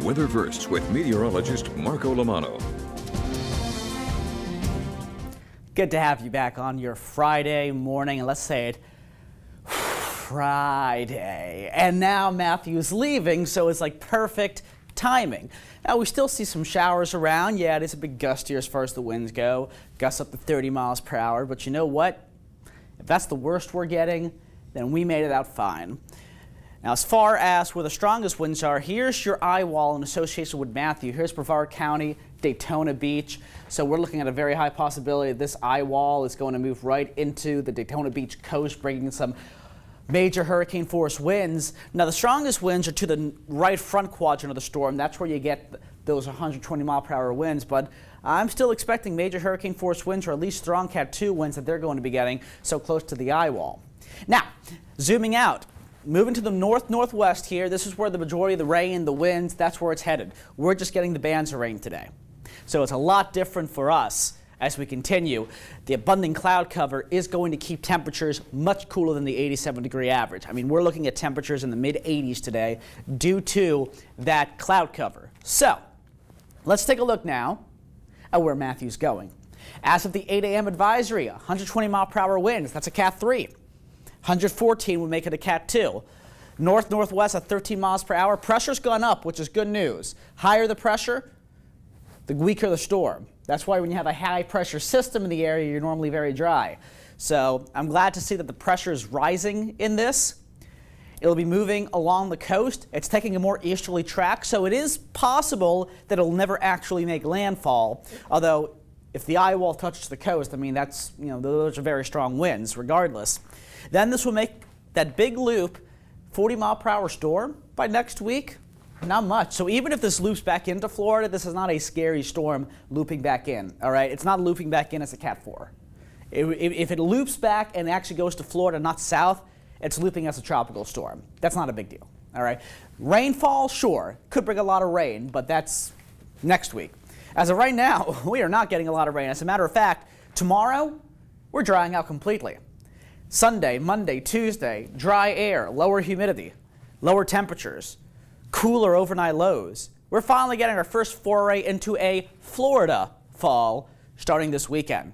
Weather First with meteorologist Marco Lamano. Good to have you back on your Friday morning, and let's say it, Friday. And now Matthew's leaving, so it's like perfect timing. Now we still see some showers around. Yeah, it is a bit gustier as far as the winds go. Gusts up to 30 miles per hour, but you know what? If that's the worst we're getting, then we made it out fine. Now, as far as where the strongest winds are, here's your eye wall in association with Matthew. Here's Brevard County, Daytona Beach. So we're looking at a very high possibility that this eye wall is going to move right into the Daytona Beach coast, bringing some major hurricane force winds. Now, the strongest winds are to the right front quadrant of the storm. That's where you get those 120 mile per hour winds. But I'm still expecting major hurricane force winds, or at least strong Cat 2 winds that they're going to be getting so close to the eye wall. Now, zooming out. Moving to the north-northwest here, this is where the majority of the rain, the winds, that's where it's headed. We're just getting the bands of rain today. So it's a lot different for us as we continue. The abundant cloud cover is going to keep temperatures much cooler than the 87-degree average. I mean, we're looking at temperatures in the mid-80s today due to that cloud cover. So let's take a look now at where Matthew's going. As of the 8 a.m. advisory, 120 mile per hour winds, that's a Cat 3. 114 would make it a Cat 2. North-northwest at 13 miles per hour. Pressure's gone up, which is good news. Higher the pressure, the weaker the storm. That's why when you have a high pressure system in the area, you're normally very dry. So I'm glad to see that the pressure is rising in this. It'll be moving along the coast. It's taking a more easterly track, so it is possible that it'll never actually make landfall. Although, if the eye wall touches the coast, I mean, that's, those are very strong winds regardless. Then this will make that big loop 40 mile per hour storm by next week. Not much. So even if this loops back into Florida, this is not a scary storm looping back in. All right, it's not looping back in as a Cat 4. If it loops back and actually goes to Florida, not south, it's looping as a tropical storm. That's not a big deal. All right, rainfall, sure, could bring a lot of rain, but that's next week. As of right now, we are not getting a lot of rain. As a matter of fact, tomorrow we're drying out completely. Sunday, Monday, Tuesday, dry air, lower humidity, lower temperatures, cooler overnight lows. We're finally getting our first foray into a Florida fall starting this weekend.